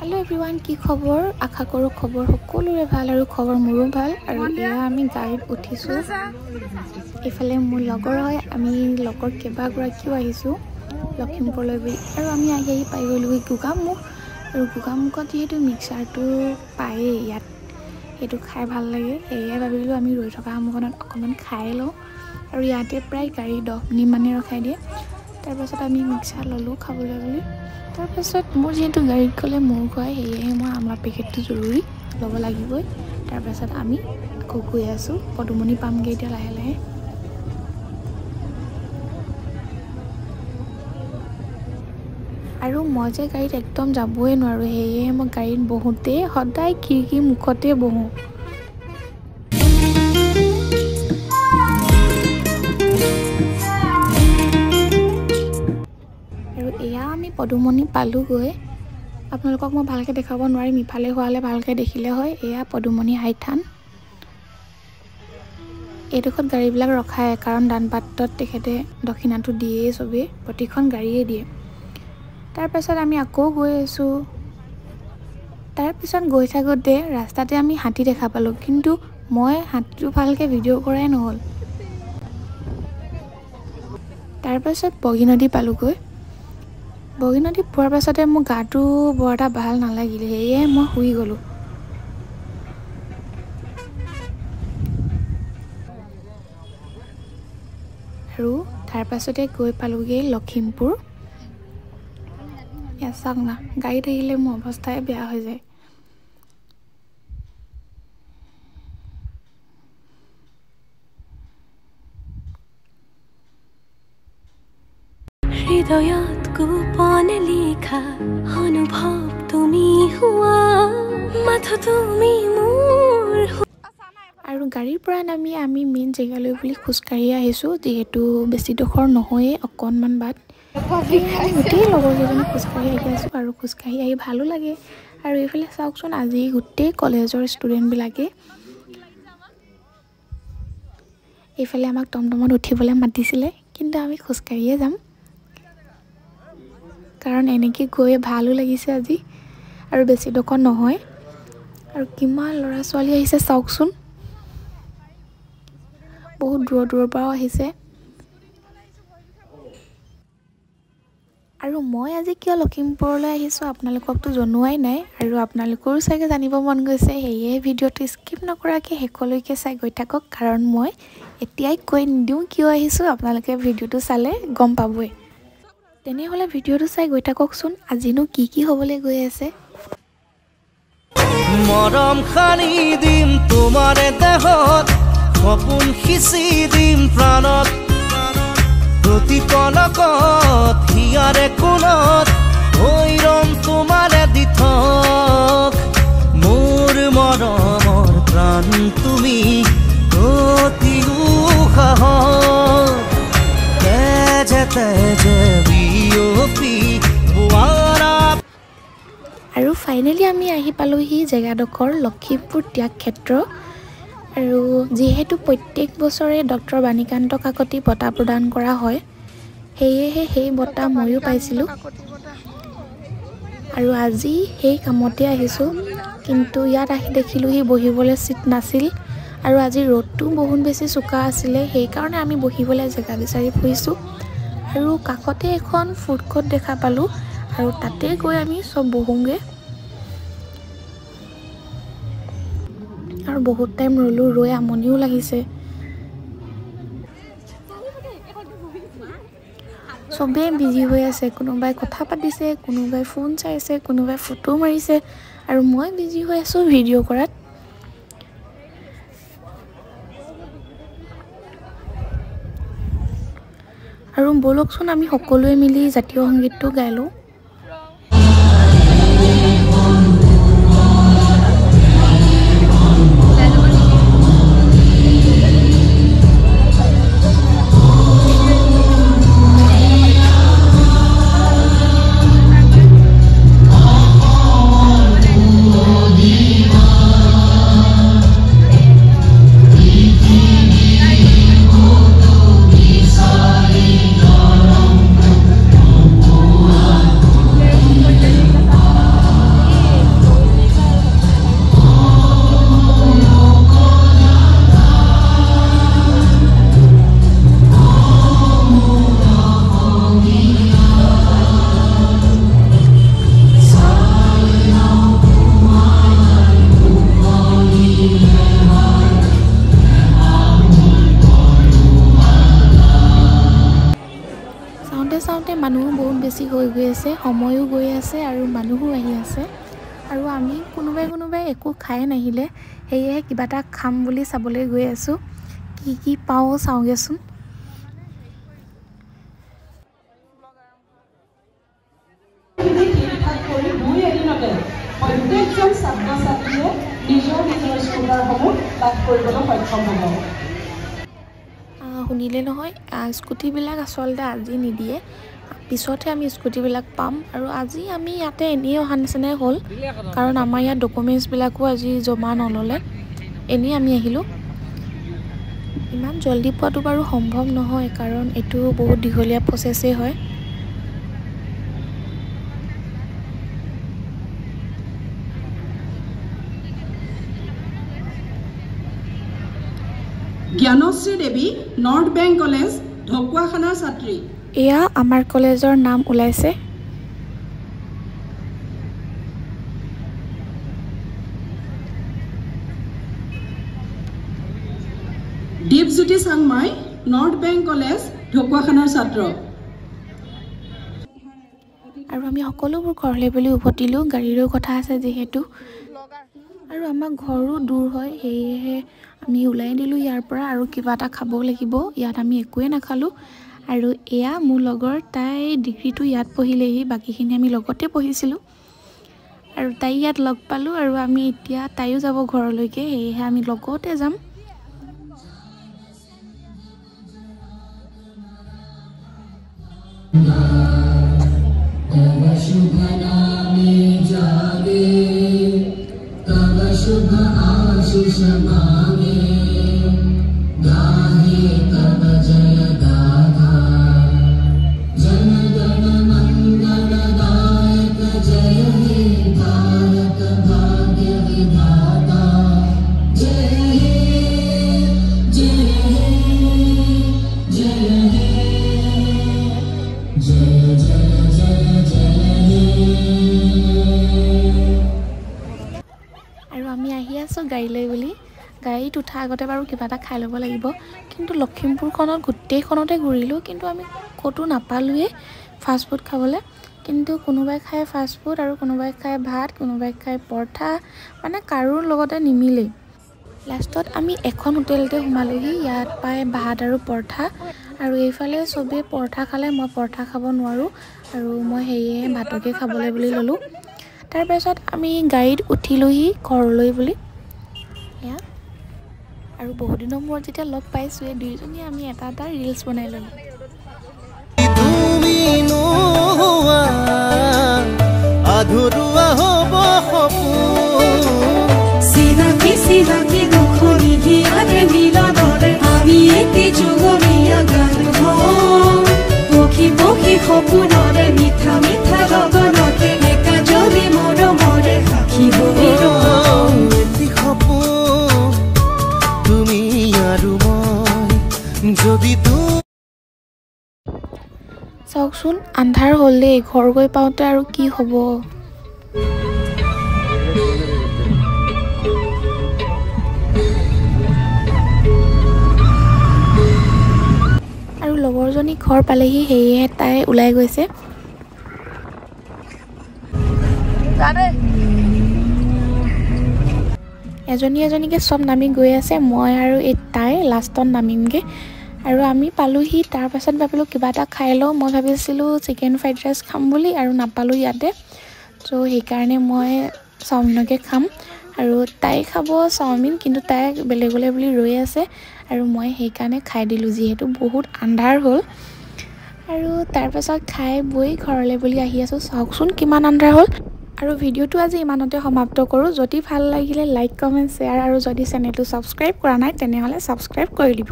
Hello everyone की खबर आशा करो खबर सकलोरे ভাল আৰু খবৰ মোৰো ভাল আৰু এয়া আমি গাড়ীত উঠিছো এফালে মোৰ লগৰ হয় আমি লগৰ কেবাগৰাকীও আহিছো লখিমপুৰলৈ আৰু আমি আহি পাই গলো গুগামুখ আৰু গুগামুখত যেটো মিক্সাৰটো পায় ইয়াত এটো খাই ভাল লাগে এয়া ভাবিলো আমি ৰৈ থকা আমখনত অকমান খাই লও আৰু ইয়াতে প্ৰায় গাড়ী 10 মিনিট মানে ৰখাই দিয়ে তাৰ পাছত আমি মিক্সাৰ ললো খাবলৈ বুলি তাৰ পাছত মোৰ যেটো গাড়ীত গলে মোৰ কয় হেয়ে মই আমলা পেকেটটো জৰুৰী লব লাগিবই তাৰ পাছত আমি গৈ আছো পদুমনি পামগে এতিয়া লাহে লাহে আৰু মই যে গাড়ীত একদম যাবই নোৱাৰো হেয়ে মই গাড়ীত বহুতে সদায় খিৰকি মুখতে বহো এয়া আমি পদুমনি পালো গৈ আপোনালোকক মই ভালকে দেখাব নোৱাৰিম ইফালে হোৱালে ভালকে দেখিলে হয় এয়া পদুমনি হাইথান এডোখত গাড়ীবিলাক ৰখায় কাৰণ দানপাত্ৰত তেখেতে দক্ষিণাটো দিয়ে সবে প্ৰতিখন গাড়ীয়ে দিয়ে তাৰ পাছত আমি আকৌ গৈ আছো তাৰ পিছত গৈ থাকোতে ৰাস্তাতে আমি হাতী দেখা পালো কিন্তু মই হাতীটো ভালকে ভিডিও কৰাই নহল তাৰ পাছত বগী নদী পালো গৈ বগী নদী পোৱাৰ পাছতে মোৰ গাটো বৰটা ভাল নালাগিলে হেয়ে মই শুই গলো আৰু তাৰ পাছতে গৈ পালোগে লখিমপুৰ ইয়া চাওক না গাড়ীত আহিলে মোৰ অৱস্থাই বেয়া হৈ যায় হৃদয়ত গোপনে লিখা অনুভৱ তুমি হোৱা মাথো তুমি মোৰ আৰু গাড়ীৰ পৰা নামি আমি মেইন জেগালৈ বুলি খুজকাঢ়ি আহিছো যেহেতু বেছি দখৰ নহয়ে অকনমান বাট গোটেই লগৰ কেইজনী খুজকাঢ়ি আহি আছো আৰু খুজকাঢ়ি আহি ভালো লাগে আৰু এইফালে চাওকচোন আজি গোটেই কলেজৰ ষ্টুডেণ্ট বিলাকে এইফালে আমাক টমটমত উঠিবলৈ মাতিছিলে কিন্তু আমি খুজকাঢ়িয়ে যাম কাৰণ এনেকৈ গৈ ভালো লাগিছে আজি আৰু বেছি দখৰ নহয় আৰু কিমান ল'ৰা ছোৱালী আহিছে চাওকচোন বহুত দূৰৰ পৰা আহিছে আৰু মই আজি কিয় লখিমপুৰলৈ আহিছো আপোনালোককটো জনোৱাই নাই আৰু আপোনালোকৰো চাগে জানিব মন গৈছে হেয়ে ভিডিওটো স্কিপ নকৰাকে হেকলৈকে চাই গৈ থাকক কাৰণ মই এতিয়াই কৈ নিদিও কিয় আহিছো আপোনালোকে ভিডিওটো চালে গম পাবই তেনেহলে ভিডিওটো চাই গৈ থাককচোন আজিনো কি হ'বলৈ গৈ আছে মৰম খানি দিম তোমাৰ দেহত সপোন খিচি দিম প্ৰাণত প্ৰতি পলকত হিয়াৰে কোণত হৈৰম তোমাৰে দিঠক মোৰ মৰমৰ প্ৰাণ তুমি অতি উশাহত তেজে তেজে বিয়পি বোৱাৰা আৰু ফাইনেলি আমি আহি পালোহি জেগাডোখৰ লখিমপুৰ ত্যাগ ক্ষেত্ৰ আৰু যেহেতু প্ৰত্যেক বছৰে ডক্টৰ বাণীকান্ত কাকতি বঁটা প্ৰদান কৰা হয় সেয়েহে সেই বঁটা ময়ো পাইছিলোঁ আৰু আজি সেই কামতে আহিছোঁ কিন্তু ইয়াত আহি দেখিলোহি বহিবলৈ চিট নাছিল আৰু আজি ৰ'দটো বহুত বেছি চোকা আছিলে সেইকাৰণে আমি বহিবলৈ জেগা বিচাৰি ফুৰিছোঁ আৰু কাষতে এখন ফুড কোৰ্ট দেখা পালোঁ আৰু তাতে গৈ আমি সব বহোগে আৰু বহুত টাইম ৰলো ৰৈ আমনিও লাগিছে সবে বিজি হৈ আছে কোনোবাই কথা পাতিছে কোনোবাই ফোন চাইছে কোনোবাই ফটো মাৰিছে আৰু মই বিজি হৈ আছো ভিডিঅ' কৰাত আৰু বলকচোন আমি সকলোৱে মিলি জাতীয় সংগীতটো গাই লওঁ বেছি হৈ গৈ আছে, সময়ো গৈ আছে আৰু মানুহো আহি আছে আৰু আমি কোনোবাই একো খাই নাহিলে সেয়েহে কিবা এটা খাম বুলি চাবলৈ গৈ আছোঁ কি পাওঁ চাওঁগেচোন। প্ৰত্যেকজন ছাত্ৰ ছাত্ৰীয়ে নিজৰ স্কুটাৰসমূহ লাভ কৰিবলৈ সক্ষম হ'ব। শুনিলে নহয়, স্কুটিবিলাক আচলতে আজি নিদিয়ে, পিছতহে আমি স্কুটিবিলাক পাম আৰু আজি আমি ইয়াতে এনেই অহা নিচিনাই হ'ল কাৰণ আমাৰ ইয়াত ডকুমেণ্টছবিলাকো আজি জমা নল'লে, এনেই আমি আহিলোঁ। ইমান জল্দি পোৱাটো বাৰু সম্ভৱ নহয় কাৰণ এইটো বহুত দীঘলীয়া প্ৰচেছেই হয়। Gyanashree Devi, North Bank College, ঢকুৱাখানাৰ ছাত্ৰী। এয়া আমাৰ কলেজৰ নাম ওলাইছে। Dipjyoti Changmai, North Bank College, ঢকুৱাখানাৰ ছাত্ৰ। আৰু আমি সকলোবোৰ ঘৰলৈ বুলি উভতিলোঁ, গাড়ীৰো কথা আছে যিহেতু আৰু আমাৰ ঘৰো দূৰ হয়, সেয়েহে আমি ওলাই দিলোঁ ইয়াৰ পৰা আৰু কিবা এটা খাব লাগিব। ইয়াত আমি একোৱে নাখালোঁ আৰু এয়া মোৰ লগৰ, তাই ডিগ্ৰীটো ইয়াত পঢ়িলেহি, বাকীখিনি আমি লগতে পঢ়িছিলোঁ আৰু তাই ইয়াত লগ পালোঁ আৰু আমি এতিয়া তাইও যাব ঘৰলৈকে, সেয়েহে আমি লগতে যাম। शुभ आशीष मांगे गाहे तब जय गाथा जन गण मंगल दायक जय हे भारत भाग्य विधाता जय हे जय हे जय हे जय जय जय जय हे। আৰু আমি আহি আছোঁ গাড়ীলৈ বুলি, গাড়ীত উঠা আগতে বাৰু কিবা এটা খাই ল'ব লাগিব, কিন্তু লখিমপুৰখনত গোটেইখনতে ঘূৰিলোঁ কিন্তু আমি ক'তো নাপালোঁৱেই ফাষ্টফুড খাবলৈ। কিন্তু কোনোবাই খায় ফাষ্টফুড আৰু কোনোবাই খায় ভাত, কোনোবাই খায় পৰঠা, মানে কাৰোৰ লগতে নিমিলেই। লাষ্টত আমি এখন হোটেলতে সোমালোহি, ইয়াত পায় ভাত আৰু পৰঠা আৰু এইফালে চবেই পৰঠা খালে, মই পৰঠা খাব নোৱাৰোঁ আৰু মই সেয়েহে ভাতকে খাবলৈ বুলি ল'লোঁ। তাৰপাছত আমি গাড়ীত উঠিলোহি ঘৰলৈ বুলি এয়া আৰু বহুদিনৰ মূৰত যেতিয়া লগ পাইছোঁ এই দুয়োজনীয়ে আমি এটা ৰিলছ বনাই ল'লোঁ। আধৰুৱা হ'ব চিনাকি চিনাকি দুখনি হিয়াৰে মিলনৰে আমি এটি যুগমীয়া গান পক্ষী পক্ষী সপোনৰে মিঠা মিঠা লগনতে একা যদি মৰমৰে সাক্ষী হৈ এটি সপোন তুমি আৰু মই যদি চাওকচোন আন্ধাৰ হ'লেই, ঘৰ গৈ পাওঁতে আৰু কি হ'ব। আৰু লগৰজনী ঘৰ পালেহি, সেয়েহে তাই ওলাই গৈছে। এজনীকে চব নামি গৈ আছে, মই আৰু এই তাই লাষ্টত নামিমগৈ আৰু আমি পালোঁহি। তাৰপাছত ভাবিলোঁ কিবা এটা খাই লওঁ, মই ভাবিছিলোঁ চিকেন ফ্ৰাইড ৰাইচ খাম বুলি আৰু নাপালোঁ ইয়াতে, চ' সেইকাৰণে মই চাওমিনকে খাম আৰু তাই খাব চাওমিন, কিন্তু তাই বেলেগলৈ বুলি ৰৈ আছে আৰু মই সেইকাৰণে খাই দিলোঁ যিহেতু বহুত আন্ধাৰ হ'ল। আৰু তাৰপাছত খাই বৈ ঘৰলৈ বুলি আহি আছোঁ, চাওকচোন কিমান আন্ধাৰ হ'ল। আৰু ভিডিঅ'টো আজি ইমানতে সমাপ্ত কৰোঁ। যদি ভাল লাগিলে লাইক কমেণ্ট শ্বেয়াৰ আৰু যদি চেনেলটো ছাবস্ক্ৰাইব কৰা নাই তেনেহ'লে ছাবস্ক্ৰাইব কৰি দিব।